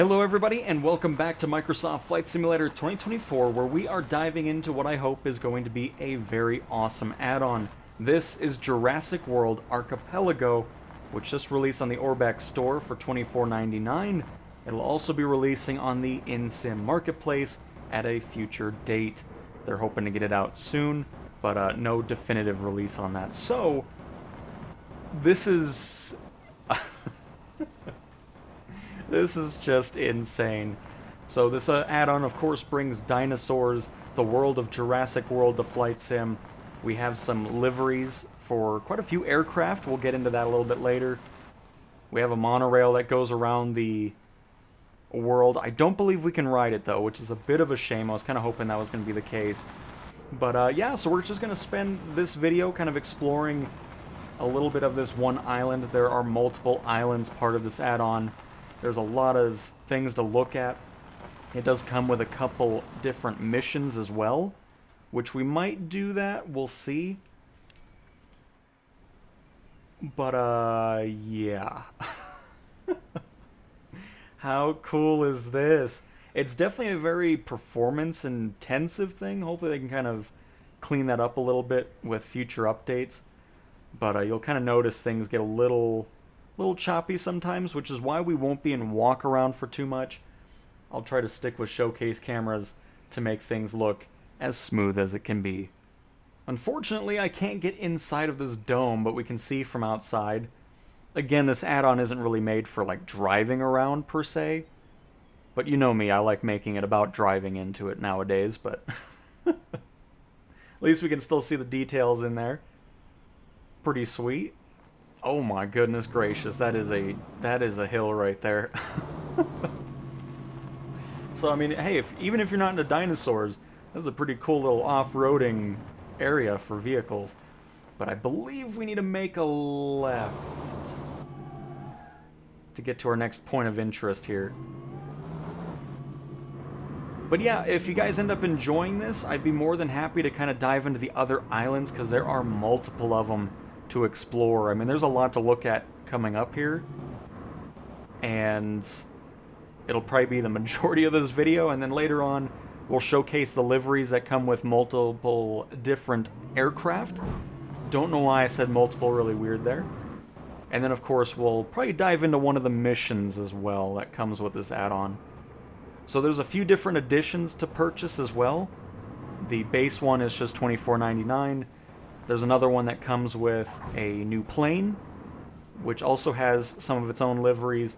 Hello everybody and welcome back to Microsoft Flight Simulator 2024, where we are diving into what I hope is going to be a very awesome add-on. This is Jurassic World Archipelago, which just released on the Orbx store for $24.99. It'll also be releasing on the InSim Marketplace at a future date. They're hoping to get it out soon, but no definitive release on that. So, this is... This is just insane. So this add-on, of course, brings Dinosaurs, the world of Jurassic World to Flight Sim. We have some liveries for quite a few aircraft. We'll get into that a little bit later. We have a monorail that goes around the world. I don't believe we can ride it, though, which is a bit of a shame. I was kind of hoping that was going to be the case. But yeah, so we're just going to spend this video kind of exploring a little bit of this one island. There are multiple islands part of this add-on. There's a lot of things to look at. It does come with a couple different missions as well, which we might do that. We'll see. But, yeah. How cool is this? It's definitely a very performance-intensive thing. Hopefully they can kind of clean that up a little bit with future updates. But you'll kind of notice things get a little choppy sometimes, which is why we won't be in walk around for too much. I'll try to stick with showcase cameras to make things look as smooth as it can be. Unfortunately, I can't get inside of this dome, but we can see from outside. Again, this add-on isn't really made for like driving around per se, but you know me, I like making it about driving into it nowadays, but at least we can still see the details in there. Pretty sweet. Oh my goodness gracious, that is a hill right there. So I mean, hey, even if you're not into dinosaurs, that's a pretty cool little off-roading area for vehicles. But I believe we need to make a left to get to our next point of interest here. But yeah, if you guys end up enjoying this, I'd be more than happy to kind of dive into the other islands, because there are multiple of them to explore. I mean, there's a lot to look at coming up here, and it'll probably be the majority of this video, and then later on we'll showcase the liveries that come with multiple different aircraft. Don't know why I said multiple, really weird there. And then of course we'll probably dive into one of the missions as well that comes with this add-on. So there's a few different editions to purchase as well. The base one is just $24.99. There's another one that comes with a new plane, which also has some of its own liveries.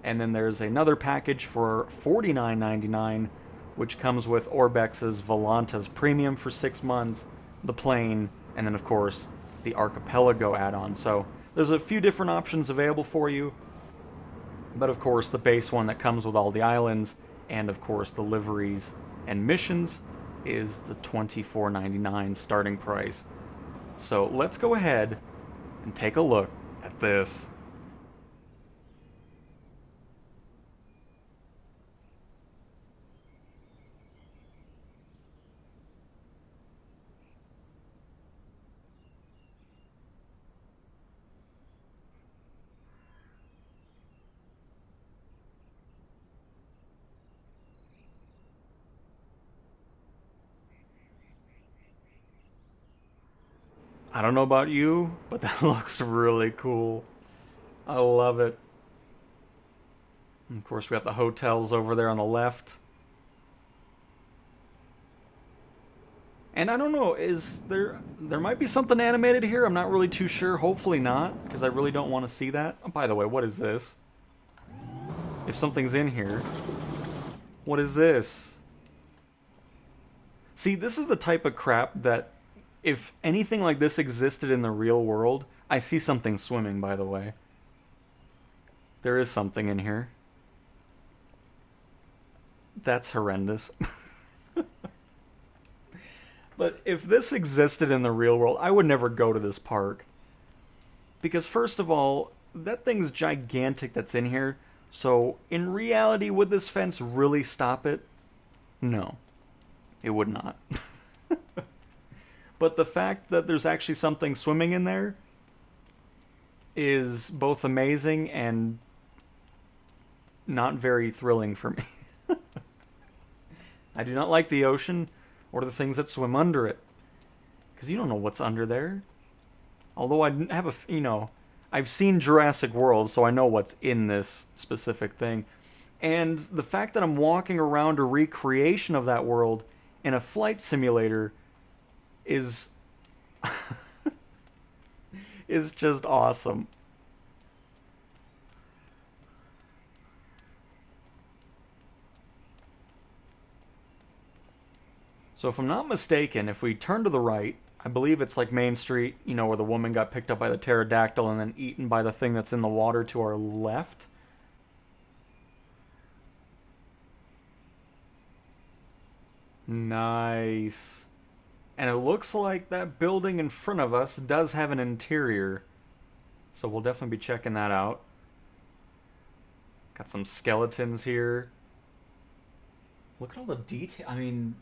And then there's another package for $49.99, which comes with Orbx's Volanta's Premium for 6 months, the plane, and then of course the Archipelago add-on. So there's a few different options available for you. But of course the base one that comes with all the islands, and of course the liveries and missions, is the $24.99 starting price. So let's go ahead and take a look at this. I don't know about you, but that looks really cool. I love it. And of course, we got the hotels over there on the left. And I don't know, is there might be something animated here? I'm not really too sure. Hopefully not, because I really don't want to see that. Oh, by the way, what is this? If something's in here, what is this? See, this is the type of crap that, if anything like this existed in the real world... I see something swimming, by the way. There is something in here. That's horrendous. But if this existed in the real world, I would never go to this park. Because first of all, that thing's gigantic that's in here. So, in reality, would this fence really stop it? No. It would not. But the fact that there's actually something swimming in there is both amazing and not very thrilling for me. I do not like the ocean or the things that swim under it. Because you don't know what's under there. Although I have I've seen Jurassic World, so I know what's in this specific thing. And the fact that I'm walking around a recreation of that world in a flight simulator is is just awesome. So if I'm not mistaken, if we turn to the right, I believe it's like Main Street, where the woman got picked up by the pterodactyl and then eaten by the thing that's in the water to our left. Nice. And it looks like that building in front of us does have an interior. So we'll definitely be checking that out. Got some skeletons here. Look at all the detail. I mean...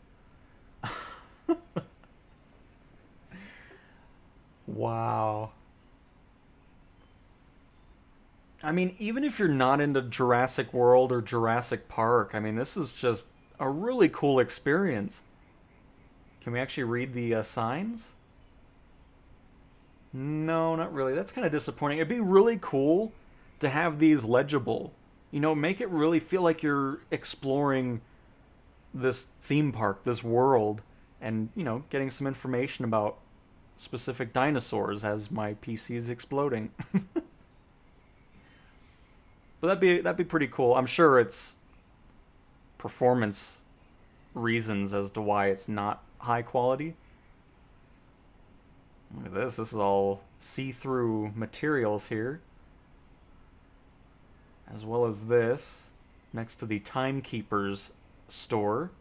Wow. I mean, even if you're not into Jurassic World or Jurassic Park, I mean, this is just a really cool experience. Can we actually read the signs? No, not really. That's kind of disappointing. It'd be really cool to have these legible. Make it really feel like you're exploring this theme park, this world, and, getting some information about specific dinosaurs as my PC is exploding. But that'd be pretty cool. I'm sure it's performance reasons as to why it's not high quality. Look at this. This is all see-through materials here. As well as this, next to the Timekeeper's store.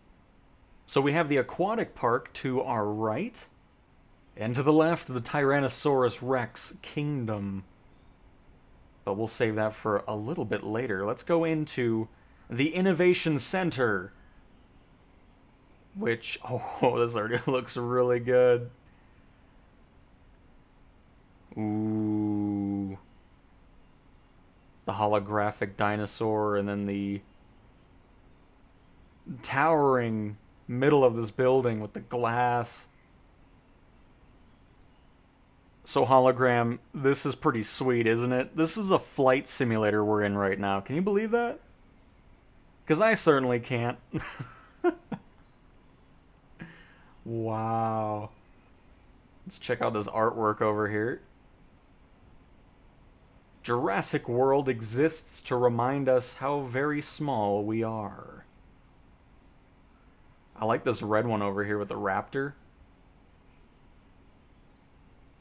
So we have the aquatic park to our right. And to the left, the Tyrannosaurus Rex Kingdom. But we'll save that for a little bit later. Let's go into the Innovation Center. Which, this already looks really good. Ooh. The holographic dinosaur, and then the towering middle of this building with the glass. So hologram, this is pretty sweet, isn't it? This is a flight simulator we're in right now. Can you believe that? Because I certainly can't. Wow. Let's check out this artwork over here. Jurassic World exists to remind us how very small we are. I like this red one over here with the raptor.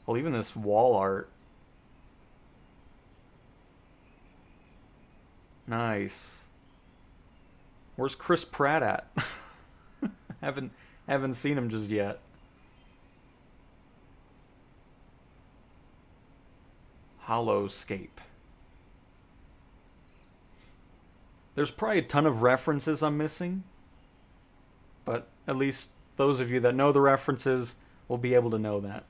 Well, even this wall art. Nice. Where's Chris Pratt at? Haven't seen him just yet. Holoscape. There's probably a ton of references I'm missing, but at least those of you that know the references will be able to know that.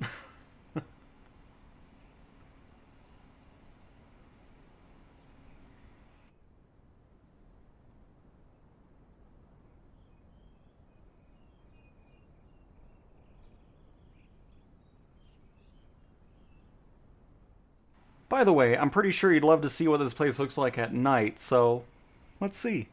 By the way, I'm pretty sure you'd love to see what this place looks like at night, so let's see.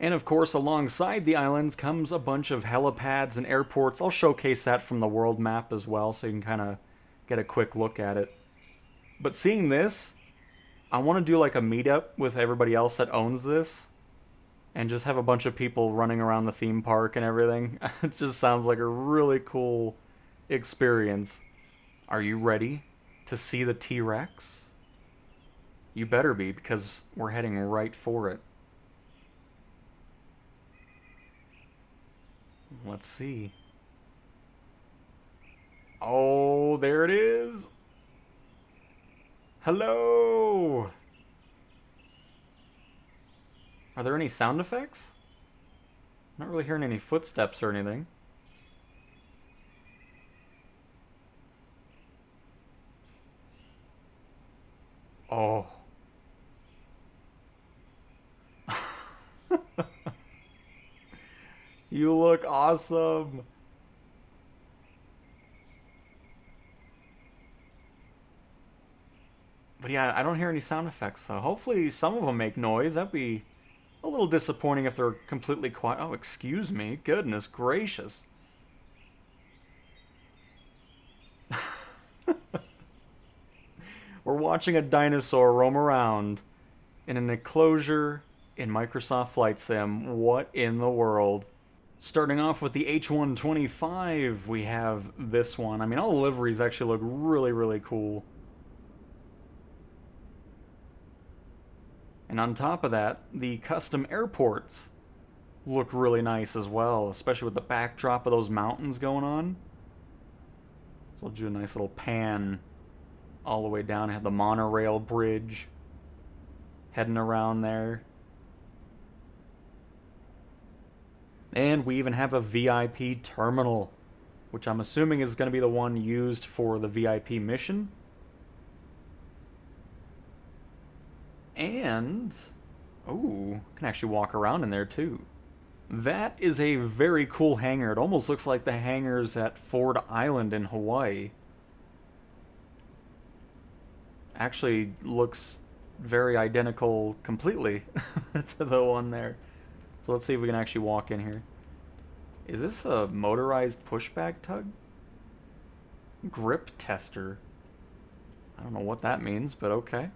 And of course, alongside the islands comes a bunch of helipads and airports. I'll showcase that from the world map as well, so you can kind of get a quick look at it. But seeing this, I want to do like a meetup with everybody else that owns this, and just have a bunch of people running around the theme park and everything. It just sounds like a really cool experience. Are you ready to see the T-Rex? You better be, because we're heading right for it. Let's see. Oh, there it is. Hello. Are there any sound effects? Not really hearing any footsteps or anything. Oh. You look awesome. But yeah, I don't hear any sound effects though. Hopefully some of them make noise. That'd be a little disappointing if they're completely quiet. Oh, excuse me. Goodness gracious. We're watching a dinosaur roam around in an enclosure in Microsoft Flight Sim. What in the world? Starting off with the H125, we have this one. I mean, all the liveries actually look really, really cool. And on top of that, the custom airports look really nice as well, especially with the backdrop of those mountains going on. So we'll do a nice little pan all the way down. Have the monorail bridge heading around there. And we even have a VIP terminal, which I'm assuming is going to be the one used for the VIP mission. And, oh, can actually walk around in there too. That is a very cool hangar. It almost looks like the hangars at Ford Island in Hawaii. Actually looks very identical completely to the one there. So let's see if we can actually walk in here. Is this a motorized pushback tug? Grip tester. I don't know what that means, but okay.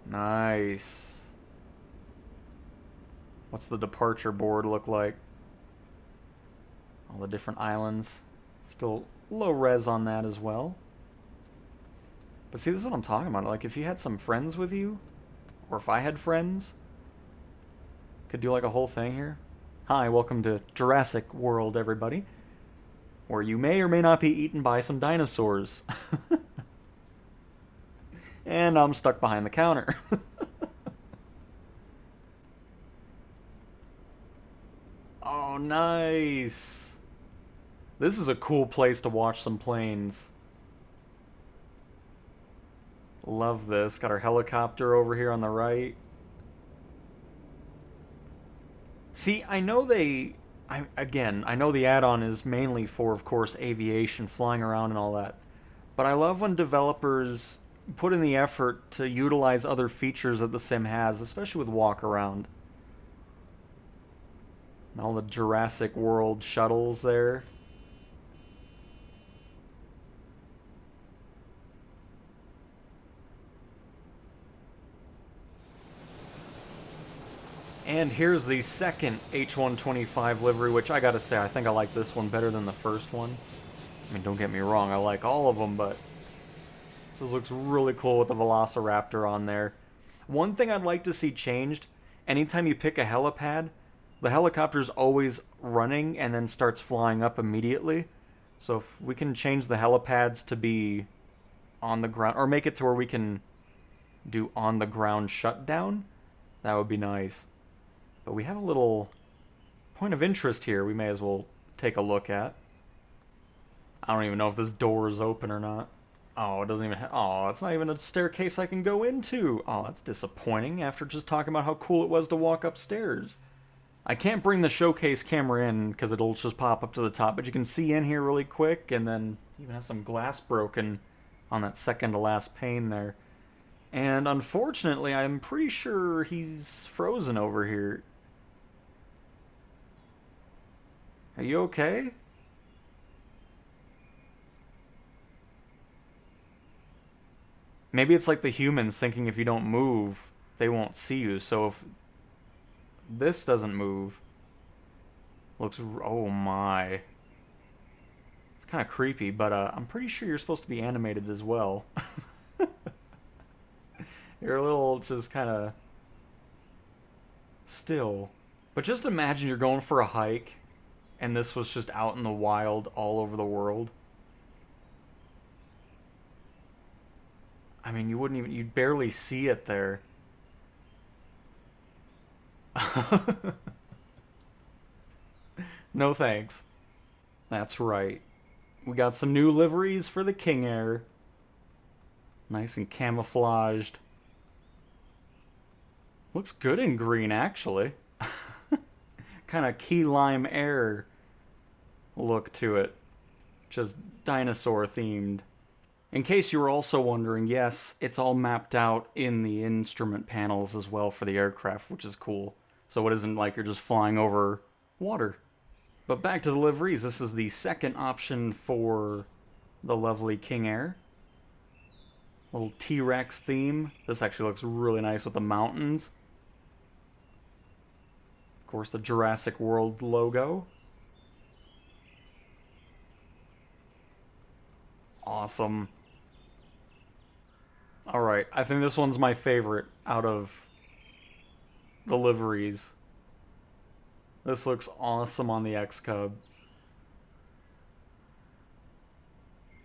Nice. What's the departure board look like? All the different islands. Still low res on that as well. But see, this is what I'm talking about. Like, if you had some friends with you, or if I had friends, could do like a whole thing here. Hi, welcome to Jurassic World, everybody. Where you may or may not be eaten by some dinosaurs. And I'm stuck behind the counter. Oh, nice. This is a cool place to watch some planes. Love this. Got our helicopter over here on the right. See, I know I know the add-on is mainly for, of course, aviation, flying around and all that. But I love when developers put in the effort to utilize other features that the sim has, especially with walk around. And all the Jurassic World shuttles there. And here's the second H125 livery, which I gotta say, I think I like this one better than the first one. I mean, don't get me wrong, I like all of them, but this looks really cool with the Velociraptor on there. One thing I'd like to see changed, anytime you pick a helipad, the helicopter's always running and then starts flying up immediately. So if we can change the helipads to be on the ground, or make it to where we can do on the ground shutdown, that would be nice. But we have a little point of interest here we may as well take a look at. I don't even know if this door is open or not. Oh, it doesn't even oh, it's not even a staircase I can go into. Oh, that's disappointing after just talking about how cool it was to walk upstairs. I can't bring the showcase camera in because it'll just pop up to the top, but you can see in here really quick, and then even have some glass broken on that second to last pane there. And unfortunately, I'm pretty sure he's frozen over here. Are you okay? Maybe it's like the humans thinking if you don't move, they won't see you. So if this doesn't move, looks, oh my. It's kind of creepy, but I'm pretty sure you're supposed to be animated as well. You're a little just kind of still. But just imagine you're going for a hike and this was just out in the wild all over the world. I mean, you'd barely see it there. No thanks. That's right. We got some new liveries for the King Air. Nice and camouflaged. Looks good in green, actually. Kind of key lime air look to it. Just dinosaur themed. In case you were also wondering, yes, it's all mapped out in the instrument panels as well for the aircraft, which is cool. So it isn't like you're just flying over water. But back to the liveries, this is the second option for the lovely King Air. Little T-Rex theme. This actually looks really nice with the mountains. Of course, the Jurassic World logo. Awesome. Alright, I think this one's my favorite out of the liveries. This looks awesome on the X-Cub.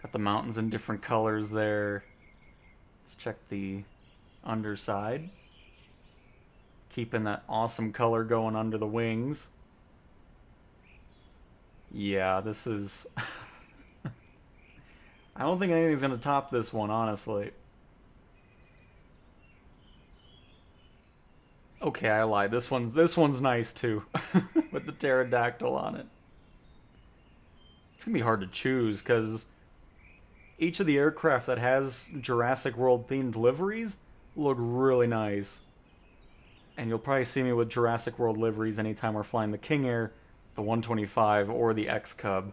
Got the mountains in different colors there. Let's check the underside. Keeping that awesome color going under the wings. Yeah, this is... I don't think anything's going to top this one, honestly. Okay, I lied. This one's nice too, with the pterodactyl on it. It's gonna be hard to choose because each of the aircraft that has Jurassic World themed liveries look really nice, and you'll probably see me with Jurassic World liveries anytime we're flying the King Air, the 125, or the X-Cub.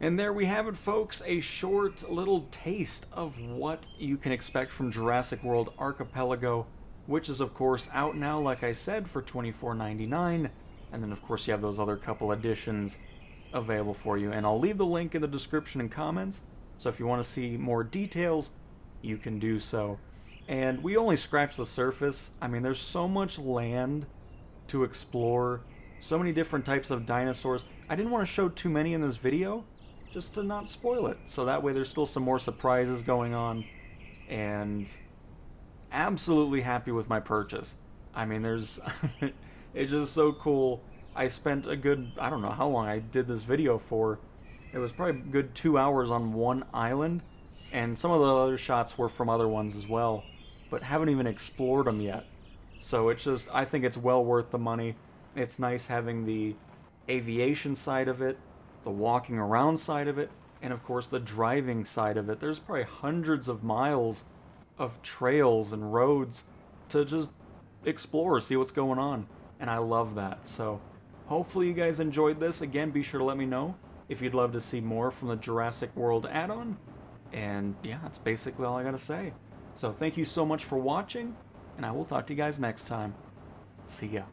And there we have it, folks, a short little taste of what you can expect from Jurassic World Archipelago, which is, of course, out now, like I said, for $24.99. And then, of course, you have those other couple editions available for you. And I'll leave the link in the description and comments, so if you want to see more details, you can do so. And we only scratched the surface. I mean, there's so much land to explore, so many different types of dinosaurs. I didn't want to show too many in this video, just to not spoil it. So that way there's still some more surprises going on. And... absolutely happy with my purchase. I mean, there's... it's just so cool. I spent a good... I don't know how long I did this video for. It was probably a good 2 hours on one island. And some of the other shots were from other ones as well. But haven't even explored them yet. So it's just... I think it's well worth the money. It's nice having the aviation side of it, the walking around side of it, and of course the driving side of it. There's probably hundreds of miles of trails and roads to just explore, see what's going on, and I love that. So hopefully you guys enjoyed this. Again, be sure to let me know if you'd love to see more from the Jurassic World add-on, and yeah, that's basically all I gotta say. So thank you so much for watching, and I will talk to you guys next time. See ya.